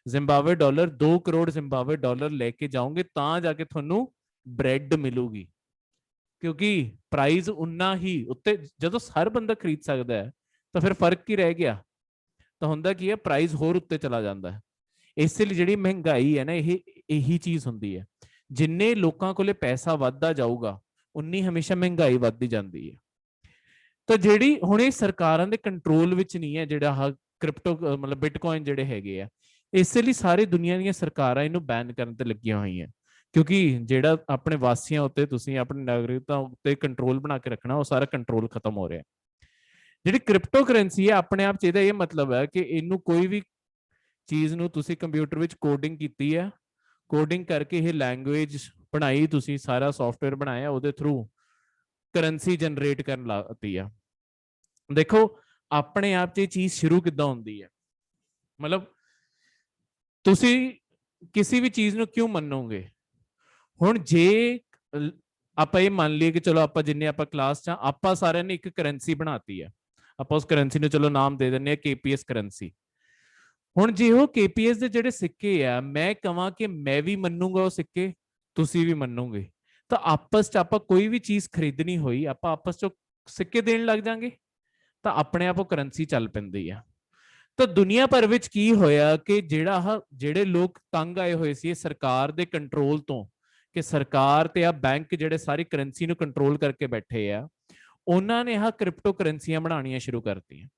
Zimbabwe dollar 2 crore Zimbabwe dollar ਲੈ ਕੇ ਜਾਓਗੇ ਤਾਂ ਜਾ ਕੇ ਤੁਹਾਨੂੰ ਬ੍ਰੈਡ ਮਿਲੂਗੀ, ਕਿਉਂਕਿ ਪ੍ਰਾਈਸ ਉਨਾ ਹੀ ਉੱਤੇ, ਜਦੋਂ ਹਰ ਬੰਦਾ ਖਰੀਦ ਸਕਦਾ ਹੈ ਤਾਂ ਫਿਰ ਫਰਕ ਕੀ ਰਹਿ ਗਿਆ, ਤਾਂ ਹੁੰਦਾ ਕੀ ਹੈ, ਪ੍ਰਾਈਸ ਹੋਰ ਉੱਤੇ ਚਲਾ ਜਾਂਦਾ ਹੈ। ਇਸ ਲਈ ਜਿਹੜੀ ਮਹਿੰਗਾਈ ਹੈ ਨਾ, ਇਹੀ ਚੀਜ਼ ਹੁੰਦੀ ਹੈ, ਜਿੰਨੇ ਲੋਕਾਂ ਕੋਲੇ ਪੈਸਾ ਵੱਧਦਾ ਜਾਊਗਾ ਉਨੀ ਹਮੇਸ਼ਾ ਮਹਿੰਗਾਈ ਵੱਧਦੀ ਜਾਂਦੀ ਹੈ। ਤਾਂ ਜਿਹੜੀ ਹੁਣ ਇਹ ਸਰਕਾਰਾਂ ਦੇ ਕੰਟਰੋਲ ਵਿੱਚ ਨਹੀਂ ਹੈ ਜਿਹੜਾ ਆਹ ਕ੍ਰਿਪਟੋ ਮਤਲਬ ਬਿਟਕੋਇਨ ਜਿਹੜੇ ਹੈਗੇ ਆ, ਇਸੇ ਲਈ ਸਾਰੀ ਦੁਨੀਆ ਦੀਆਂ ਸਰਕਾਰਾਂ ਇਹਨੂੰ ਬੈਨ ਕਰਨ ਤੇ ਲੱਗੀਆਂ ਹੋਈਆਂ, ਕਿਉਂਕਿ ਜਿਹੜਾ ਆਪਣੇ ਵਾਸੀਆਂ ਉੱਤੇ, ਤੁਸੀਂ ਆਪਣੇ ਨਾਗਰਿਕਤਾ ਉੱਤੇ ਕੰਟਰੋਲ ਬਣਾ ਕੇ ਰੱਖਣਾ, ਉਹ ਸਾਰਾ ਕੰਟਰੋਲ ਖਤਮ ਹੋ ਰਿਹਾ। ਜਿਹੜੀ ਕ੍ਰਿਪਟੋ ਕਰੰਸੀ ਹੈ ਆਪਣੇ ਆਪ 'ਚ ਇਹਦਾ ਇਹ ਮਤਲਬ ਹੈ ਕਿ ਇਹਨੂੰ ਕੋਈ ਵੀ ਚੀਜ਼ ਨੂੰ ਤੁਸੀਂ ਕੰਪਿਊਟਰ ਵਿੱਚ ਕੋਡਿੰਗ ਕੀਤੀ ਹੈ, ਕੋਡਿੰਗ ਕਰਕੇ ਇਹ ਲੈਂਗੁਏਜ ਬਣਾਈ, ਤੁਸੀਂ ਸਾਰਾ ਸੌਫਟਵੇਅਰ ਬਣਾਇਆ, ਉਹਦੇ ਥਰੂ ਕਰੰਸੀ ਜਨਰੇਟ ਕਰਨ ਲਾਤੀ ਆ। ਦੇਖੋ ਆਪਣੇ ਆਪ 'ਚ ਇਹ ਚੀਜ਼ ਸ਼ੁਰੂ ਕਿੱਦਾਂ ਹੁੰਦੀ ਹੈ, ਮਤਲਬ ਤੁਸੀਂ ਕਿਸੇ ਵੀ ਚੀਜ਼ ਨੂੰ ਕਿਉਂ ਮੰਨੋਗੇ। ਹੁਣ ਜੇ ਆਪਾਂ ਇਹ ਮੰਨ ਲਈਏ ਕਿ ਚਲੋ ਆਪਾਂ ਜਿੰਨੇ ਆਪਾਂ ਕਲਾਸ 'ਚ ਆਪਾਂ ਸਾਰਿਆਂ ਨੇ ਇੱਕ ਕਰੰਸੀ ਬਣਾਤੀ ਹੈ, ਆਪਾਂ ਉਸ ਕਰੰਸੀ ਨੂੰ ਚਲੋ ਨਾਮ ਦੇ ਦਿੰਦੇ ਆ KPS ਕਰੰਸੀ। ਹੁਣ ਜੇ ਉਹ KPS ਦੇ ਜਿਹੜੇ ਸਿੱਕੇ ਆ, ਮੈਂ ਕਹਾਂ ਕਿ ਮੈਂ ਵੀ ਮੰਨੂਗਾ ਉਹ ਸਿੱਕੇ, ਤੁਸੀਂ ਵੀ ਮੰਨੋਗੇ, ਤਾਂ ਆਪਸ 'ਚ ਆਪਾਂ ਕੋਈ ਵੀ ਚੀਜ਼ ਖਰੀਦਣੀ ਹੋਈ, ਆਪਾਂ ਆਪਸ 'ਚ ਸਿੱਕੇ ਦੇਣ ਲੱਗ ਜਾਾਂਗੇ, ਤਾਂ ਆਪਣੇ ਆਪ ਉਹ ਕਰੰਸੀ ਚੱਲ ਪੈਂਦੀ ਆ। ਤਾਂ ਦੁਨੀਆ ਭਰ ਵਿੱਚ ਕੀ ਹੋਇਆ ਕਿ ਜਿਹੜੇ ਲੋਕ ਤੰਗ ਆਏ ਹੋਏ ਸੀ ਸਰਕਾਰ ਦੇ ਕੰਟਰੋਲ ਤੋਂ, ਕਿ ਸਰਕਾਰ ਤੇ ਆ ਬੈਂਕ ਜਿਹੜੇ ਸਾਰੀ ਕਰੰਸੀ ਨੂੰ ਕੰਟਰੋਲ ਕਰਕੇ ਬੈਠੇ ਆ, ਉਹਨਾਂ ਨੇ ਆਹ ਕ੍ਰਿਪਟੋ ਕਰੰਸੀਆਂ ਬਣਾਉਣੀਆਂ ਸ਼ੁਰੂ ਕਰਤੀਆਂ।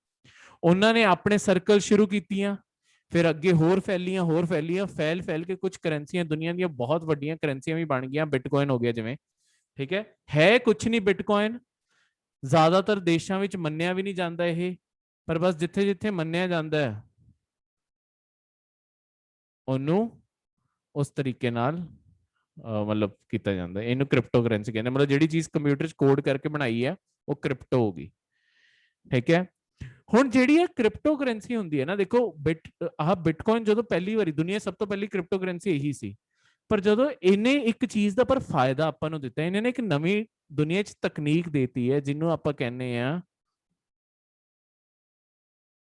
ਉਹਨਾਂ ਨੇ ਆਪਣੇ ਸਰਕਲ ਸ਼ੁਰੂ ਕੀਤੀਆਂ, ਫਿਰ ਅੱਗੇ ਹੋਰ ਫੈਲੀਆਂ, ਫੈਲ ਕੇ ਕੁਝ ਕਰੰਸੀਆਂ ਦੁਨੀਆ ਦੀਆਂ ਬਹੁਤ ਵੱਡੀਆਂ ਕਰੰਸੀਆਂ ਵੀ ਬਣ ਗਈਆਂ, ਬਿਟਕੋਇਨ ਹੋ ਗਿਆ ਜਿਵੇਂ। ਠੀਕ ਹੈ ਕੁਝ ਨਹੀਂ ਬਿਟਕੋਇਨ, ਜ਼ਿਆਦਾਤਰ ਦੇਸ਼ਾਂ ਵਿੱਚ ਮੰਨਿਆ ਵੀ ਨਹੀਂ ਜਾਂਦਾ ਇਹ, ਪਰ ਬਸ ਜਿੱਥੇ ਜਿੱਥੇ ਮੰਨਿਆ ਜਾਂਦਾ ਹੈ ਉਹਨੂੰ ਉਸ ਤਰੀਕੇ ਨਾਲ ਮਤਲਬ ਕੀਤਾ ਜਾਂਦਾ, ਇਹਨੂੰ ਕ੍ਰਿਪਟੋ ਕਰੰਸੀ ਕਹਿੰਦੇ, ਮਤਲਬ ਜਿਹੜੀ ਚੀਜ਼ ਕੰਪਿਊਟਰ 'ਚ ਕੋਡ ਕਰਕੇ ਬਣਾਈ ਹੈ ਉਹ ਕ੍ਰਿਪਟੋ ਹੋ ਗਈ। ਠੀਕ ਹੈ, ਹੁਣ ਜਿਹੜੀ ਇਹ ਕ੍ਰਿਪਟੋ ਕਰੰਸੀ ਹੁੰਦੀ ਹੈ ਨਾ, ਦੇਖੋ ਬਿਟਕੋਇਨ ਜਦੋਂ ਪਹਿਲੀ ਵਾਰੀ ਦੁਨੀਆ ਸਭ ਤੋਂ ਪਹਿਲੀ ਕ੍ਰਿਪਟੋ ਕਰੰਸੀ ਇਹੀ ਸੀ, ਪਰ ਜਦੋਂ ਇਹਨੇ ਇੱਕ ਚੀਜ਼ ਦਾ ਪਰ ਫਾਇਦਾ ਆਪਾਂ ਨੂੰ ਦਿੱਤਾ, ਇਹਨੇ ਇੱਕ ਨਵੀਂ ਦੁਨੀਆ 'ਚ ਤਕਨੀਕ ਦੇਤੀ ਹੈ ਜਿਹਨੂੰ ਆਪਾਂ ਕਹਿੰਦੇ ਆ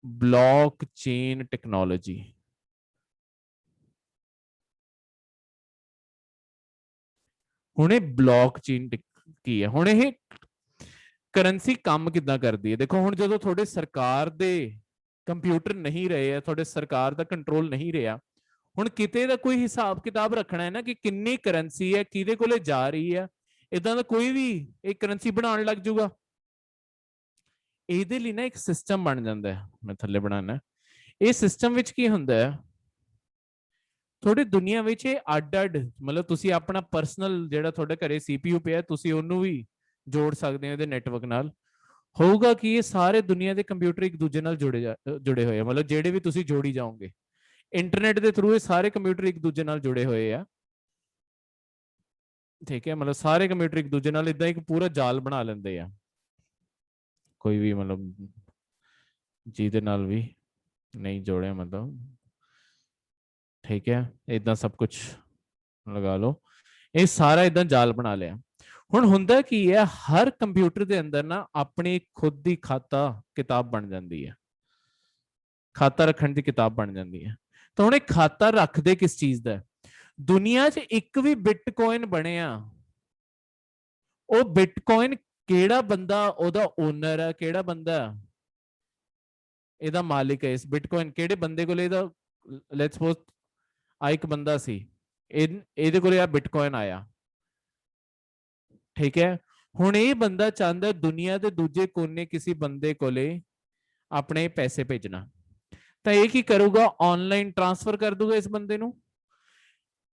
ਬਲੌਕਚੇਨ ਟੈਕਨੋਲੋਜੀ। ਹੁਣ ਇਹ ਬਲੌਕਚੇਨ ਕੀ ਹੈ, ਹੁਣ ਇਹ ਕਰੰਸੀ ਕੰਮ ਕਿੱਦਾਂ ਕਰਦੀ ਹੈ। ਦੇਖੋ ਹੁਣ ਜਦੋਂ ਤੁਹਾਡੇ ਸਰਕਾਰ ਦੇ ਕੰਪਿਊਟਰ ਨਹੀਂ ਰਹੇ ਆ, ਤੁਹਾਡੇ ਸਰਕਾਰ ਦਾ ਕੰਟਰੋਲ ਨਹੀਂ ਰਿਹਾ, ਹੁਣ ਕਿਤੇ ਦਾ ਕੋਈ ਹਿਸਾਬ ਕਿਤਾਬ ਰੱਖਣਾ ਹੈ ਨਾ ਕਿ ਕਿੰਨੀ ਕਰੰਸੀ ਹੈ, ਕਿਹਦੇ ਕੋਲੇ ਜਾ ਰਹੀ ਹੈ, ਇਦਾਂ ਦਾ ਕੋਈ ਵੀ ਇਹ ਕਰੰਸੀ ਬਣਾਉਣ ਲੱਗ ਜਾਊਗਾ। ਇਹਦੇ ਲਈ ਨਾ ਇੱਕ ਸਿਸਟਮ ਬਣ ਜਾਂਦਾ ਹੈ, ਮੈਂ ਥੱਲੇ ਬਣਾਉਣਾ। ਇਹ ਸਿਸਟਮ ਵਿੱਚ ਕੀ ਹੁੰਦਾ ਹੈ, ਤੁਹਾਡੀ ਦੁਨੀਆ ਵਿੱਚ ਇਹ ਅੱਡ-ਅੱਡ, ਮਤਲਬ ਤੁਸੀਂ ਆਪਣਾ ਪਰਸਨਲ ਜਿਹੜਾ ਤੁਹਾਡੇ ਘਰੇ CPU ਪਿਆ, ਤੁਸੀਂ ਉਹਨੂੰ ਵੀ ਜੋੜ ਸਕਦੇ ਹੋ ਇਹਦੇ ਨੈਟਵਰਕ ਨਾਲ, ਹੋਊਗਾ ਕਿ ਇਹ ਸਾਰੇ ਦੁਨੀਆ ਦੇ ਕੰਪਿਊਟਰ ਇੱਕ ਦੂਜੇ ਨਾਲ ਜੁੜੇ ਹੋਏ ਆ, ਮਤਲਬ ਜਿਹੜੇ ਵੀ ਤੁਸੀਂ ਜੋੜੀ ਜਾਓਗੇ ਇੰਟਰਨੈਟ ਦੇ ਥਰੂ, ਇਹ ਸਾਰੇ ਕੰਪਿਊਟਰ ਇੱਕ ਦੂਜੇ ਨਾਲ ਜੁੜੇ ਹੋਏ ਆ। ਠੀਕ ਹੈ, ਮਤਲਬ ਸਾਰੇ ਕੰਪਿਊਟਰ ਇੱਕ ਦੂਜੇ ਨਾਲ ਇਦਾਂ ਇੱਕ ਪੂਰਾ ਜਾਲ ਬਣਾ ਲੈਂਦੇ ਆ, ਕੋਈ ਵੀ ਮਤਲਬ ਜਿਹਦੇ ਨਾਲ ਵੀ ਨਹੀਂ ਜੋੜਿਆ ਮਤਲਬ। ਠੀਕ ਹੈ, ਇਦਾਂ ਸਭ ਕੁਝ ਲਗਾ ਲਓ, ਇਹ ਸਾਰਾ ਇਦਾਂ ਜਾਲ ਬਣਾ ਲਿਆ। ਹੁਣ ਹੁੰਦਾ ਕੀ ਹੈ, ਹਰ ਕੰਪਿਊਟਰ ਦੇ ਅੰਦਰ ਨਾ ਆਪਣੀ ਖੁਦ ਦੀ ਖਾਤਾ ਕਿਤਾਬ ਬਣ ਜਾਂਦੀ ਹੈ, ਖਾਤਾ ਰੱਖਣ ਦੀ ਕਿਤਾਬ ਬਣ ਜਾਂਦੀ ਹੈ। ਤਾਂ ਹੁਣ ਇਹ ਖਾਤਾ ਰੱਖਦੇ ਕਿਸ ਚੀਜ਼ ਦਾ? ਦੁਨੀਆ 'ਚ ਇੱਕ ਵੀ ਬਿਟਕੋਇਨ ਬਣਿਆ, ਉਹ ਬਿਟਕੋਇਨ ਕਿਹੜਾ ਬੰਦਾ ਉਹਦਾ ਓਨਰ ਹੈ, ਕਿਹੜਾ ਬੰਦਾ ਇਹਦਾ ਮਾਲਿਕ ਹੈ, ਇਸ ਬਿਟਕੋਇਨ ਕਿਹੜੇ ਬੰਦੇ ਕੋਲ ਇਹਦਾ, ਲੈਟਸ ਸਪੋਜ਼ ਆ ਇੱਕ ਬੰਦਾ ਸੀ, ਇਹਦੇ ਕੋਲੇ ਆ ਬਿਟਕੋਇਨ ਆਇਆ। ਠੀਕ ਹੈ, ਹੁਣ ਇਹ ਬੰਦਾ ਚਾਹੁੰਦਾ ਦੁਨੀਆ ਦੇ ਦੂਜੇ ਕੋਨੇ ਕਿਸੇ ਬੰਦੇ ਕੋਲੇ ਆਪਣੇ ਪੈਸੇ ਭੇਜਣਾ, ਤਾਂ ਇਹ ਕੀ ਕਰੂਗਾ, ਆਨਲਾਈਨ ਟ੍ਰਾਂਸਫਰ ਕਰ ਦੂਗਾ ਇਸ ਬੰਦੇ ਨੂੰ।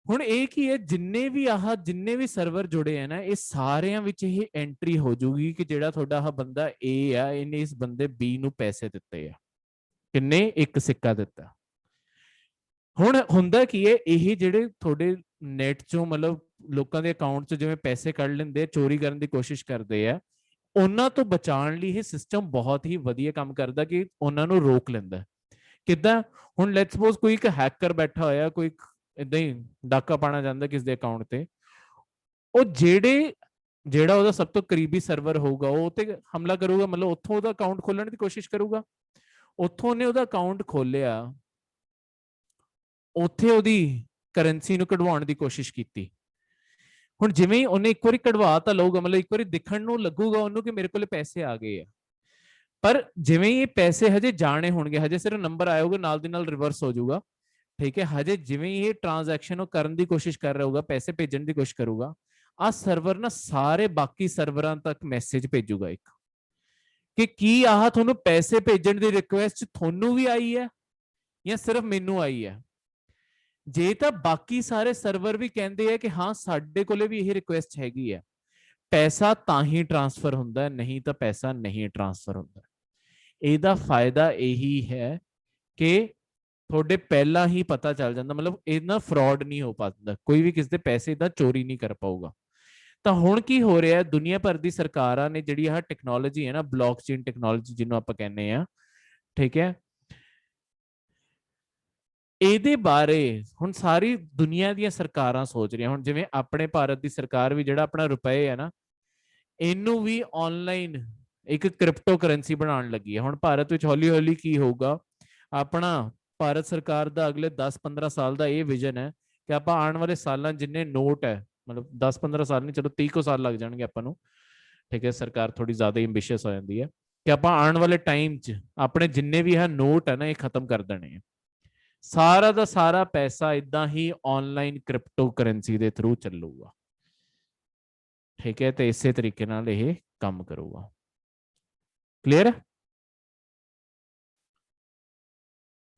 ਹੁਣ ਇਹ ਕੀ ਹੈ, ਜਿੰਨੇ ਵੀ ਸਰਵਰ ਜੁੜੇ ਹੈ ਨਾ, ਇਹ ਸਾਰਿਆਂ ਵਿੱਚ ਇਹ ਐਂਟਰੀ ਹੋ ਜੂਗੀ ਕਿ ਜਿਹੜਾ ਤੁਹਾਡਾ ਆਹ ਬੰਦਾ A ਆ, ਇਹਨੇ ਇਸ ਬੰਦੇ B ਨੂੰ ਪੈਸੇ ਦਿੱਤੇ ਆ, ਕਿੰਨੇ, ਇੱਕ ਸਿੱਕਾ ਦਿੱਤਾ। ਹੁਣ ਹੁੰਦਾ ਕੀ ਹੈ, ਇਹ ਜਿਹੜੇ ਤੁਹਾਡੇ ਨੈਟ ਚੋਂ ਮਤਲਬ ਲੋਕਾਂ ਦੇ ਅਕਾਊਂਟ ਚੋਂ ਜਿਵੇਂ ਪੈਸੇ ਕੱਢ ਲੈਂਦੇ, ਚੋਰੀ ਕਰਨ ਦੀ ਕੋਸ਼ਿਸ਼ ਕਰਦੇ ਆ, ਉਹਨਾਂ ਤੋਂ ਬਚਾਉਣ ਲਈ ਇਹ ਸਿਸਟਮ ਬਹੁਤ ਹੀ ਵਧੀਆ ਕੰਮ ਕਰਦਾ ਕਿ ਉਹਨਾਂ ਨੂੰ ਰੋਕ ਲੈਂਦਾ। ਕਿੱਦਾਂ? ਹੁਣ ਲੈਟਸ ਸਪੋਜ਼ ਕੋਈ ਇੱਕ ਹੈਕਰ ਬੈਠਾ ਹੋਇਆ, ਕੋਈ ਇਦਾਂ ਹੀ ਡਾਕਾ ਪਾਣਾ ਚਾਹੁੰਦਾ ਕਿਸ ਦੇ ਅਕਾਊਂਟ ਤੇ, ਉਹ ਜਿਹੜਾ ਉਹਦਾ ਸਭ ਤੋਂ ਕਰੀਬੀ ਸਰਵਰ ਹੋਊਗਾ ਉਹ ਤੇ ਹਮਲਾ ਕਰੂਗਾ, ਮਤਲਬ ਉੱਥੋਂ ਉਹਦਾ ਅਕਾਊਂਟ ਖੋਲਣ ਦੀ ਕੋਸ਼ਿਸ਼ ਕਰੂਗਾ। ਉੱਥੋਂ ਉਹਨੇ ਉਹਦਾ ਅਕਾਊਂਟ ਖੋਲਿਆ, ਉੱਥੇ ਉਹਦੀ ਕਰੰਸੀ ਨੂੰ ਕਢਵਾਉਣ ਦੀ ਕੋਸ਼ਿਸ਼ ਕੀਤੀ। ਹੁਣ ਜਿਵੇਂ ਹੀ ਉਹਨੇ ਇੱਕ ਵਾਰੀ ਕਢਵਾ ਤਾਂ ਲਊਗਾ, ਮਤਲਬ ਇੱਕ ਵਾਰੀ ਦਿਖਣ ਨੂੰ ਲੱਗੂਗਾ ਉਹਨੂੰ ਕਿ ਮੇਰੇ ਕੋਲ ਪੈਸੇ ਆ ਗਏ ਆ, ਪਰ ਜਿਵੇਂ ਹੀ ਇਹ ਪੈਸੇ ਹਜੇ ਜਾਣੇ ਹੋਣਗੇ, ਹਜੇ ਸਿਰਫ ਨੰਬਰ ਆਇਆ ਹੋਊਗਾ, ਨਾਲ ਦੀ ਨਾਲ ਰਿਵਰਸ ਹੋ ਜਾਊਗਾ। ਠੀਕ ਹੈ, ਹਜੇ ਜਿਵੇਂ ਹੀ ਇਹ ਟ੍ਰਾਂਜੈਕਸ਼ਨ ਉਹ ਕਰਨ ਦੀ ਕੋਸ਼ਿਸ਼ ਕਰ ਰਿਹਾ ਹੋਊਗਾ, ਪੈਸੇ ਭੇਜਣ ਦੀ ਕੋਸ਼ਿਸ਼ ਕਰੂਗਾ, ਆ ਸਰਵਰ ਨਾ ਸਾਰੇ ਬਾਕੀ ਸਰਵਰਾਂ ਤੱਕ ਮੈਸੇਜ ਭੇਜੂਗਾ ਇੱਕ, ਕਿ ਕੀ ਆਹ ਤੁਹਾਨੂੰ ਪੈਸੇ ਭੇਜਣ ਦੀ ਰਿਕੁਐਸਟ ਤੁਹਾਨੂੰ ਵੀ ਆਈ ਹੈ ਜਾਂ ਸਿਰਫ ਮੈਨੂੰ ਆਈ ਹੈ। ਜੇ ਤਾਂ ਬਾਕੀ ਸਾਰੇ ਸਰਵਰ ਵੀ ਕਹਿੰਦੇ ਆ ਕਿ ਹਾਂ ਸਾਡੇ ਕੋਲੇ ਵੀ ਇਹ ਰਿਕੁਐਸਟ ਹੈਗੀ ਹੈ, ਪੈਸਾ ਤਾਂ ਹੀ ਟ੍ਰਾਂਸਫਰ ਹੁੰਦਾ, ਨਹੀਂ ਤਾਂ ਪੈਸਾ ਨਹੀਂ ਟ੍ਰਾਂਸਫਰ ਹੁੰਦਾ। ਇਹਦਾ ਫਾਇਦਾ ਇਹੀ ਹੈ ਕਿ ਤੁਹਾਡੇ ਪਹਿਲਾਂ ਹੀ ਪਤਾ ਚੱਲ ਜਾਂਦਾ, ਮਤਲਬ ਇਹਨਾਂ ਫਰਾਡ ਨਹੀਂ ਹੋ ਪਾਉਂਦਾ, ਕੋਈ ਵੀ ਕਿਸੇ ਦੇ ਪੈਸੇ ਦਾ ਚੋਰੀ ਨਹੀਂ ਕਰ ਪਾਊਗਾ। ਤਾਂ ਹੁਣ ਕੀ ਹੋ ਰਿਹਾ ਹੈ, ਦੁਨੀਆ ਭਰ ਦੀ ਸਰਕਾਰਾਂ ਨੇ ਜਿਹੜੀ ਆਹ ਟੈਕਨੋਲੋਜੀ ਹੈ ਨਾ, ਬਲੌਕਚੇਨ ਟੈਕਨੋਲੋਜੀ ਜਿਹਨੂੰ ਆਪਾਂ ਕਹਿੰਦੇ ਆ, ਠੀਕ ਹੈ, ਇਹਦੇ ਬਾਰੇ ਹੁਣ ਸਾਰੀ ਦੁਨੀਆ ਦੀਆਂ ਸਰਕਾਰਾਂ ਸੋਚ ਰਹੀਆਂ। ਹੁਣ ਜਿਵੇਂ ਆਪਣੇ ਭਾਰਤ ਦੀ ਸਰਕਾਰ ਵੀ ਜਿਹੜਾ ਆਪਣਾ ਰੁਪਏ ਹੈ ਨਾ, ਇਹਨੂੰ ਵੀ ਆਨਲਾਈਨ ਇੱਕ ਕ੍ਰਿਪਟੋ ਕਰੰਸੀ ਬਣਾਉਣ ਲੱਗੀ ਹੈ। ਹੁਣ ਭਾਰਤ ਵਿੱਚ ਹੌਲੀ ਹੌਲੀ ਕੀ ਹੋਊਗਾ, ਆਪਣਾ ਭਾਰਤ ਸਰਕਾਰ ਦਾ ਅਗਲੇ 10-15 ਸਾਲ ਦਾ ਇਹ ਵਿਜ਼ਨ ਹੈ ਕਿ ਆਪਾਂ ਆਉਣ ਵਾਲੇ ਸਾਲਾਂ ਜਿੰਨੇ ਨੋਟ ਹੈ, ਮਤਲਬ 10-15 ਸਾਲ ਨਹੀਂ, ਚਲੋ 30 ਕੁ ਸਾਲ ਲੱਗ ਜਾਣਗੇ ਆਪਾਂ ਨੂੰ। ਠੀਕ ਹੈ, ਸਰਕਾਰ ਥੋੜੀ ਜ਼ਿਆਦਾ ਐਂਬੀਸ਼ੀਅਸ ਹੋ ਜਾਂਦੀ ਹੈ ਕਿ ਆਪਾਂ ਆਉਣ ਵਾਲੇ ਟਾਈਮ 'ਚ ਆਪਣੇ ਜਿੰਨੇ ਵੀ ਇਹ ਨੋਟ ਹੈ ਨਾ, ਇਹ ਖਤਮ ਕਰ ਦੇਣੇ ਆ। ਸਾਰਾ ਦਾ ਸਾਰਾ ਪੈਸਾ ਇਦਾਂ ਹੀ ਆਨਲਾਈਨ ਕ੍ਰਿਪਟੋ ਕਰੰਸੀ ਦੇ ਥਰੂ ਚੱਲੂਗਾ। ਠੀਕ ਹੈ, ਤੇ ਇਸੇ ਤਰੀਕੇ ਨਾਲ ਇਹ ਕੰਮ ਕਰੂਗਾ। ਕਲੀਅਰ ਹੈ?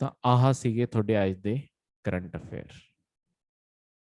ਤਾਂ ਆਹ ਸੀਗੇ ਤੁਹਾਡੇ ਅੱਜ ਦੇ ਕਰੰਟ ਅਫੇਅਰ।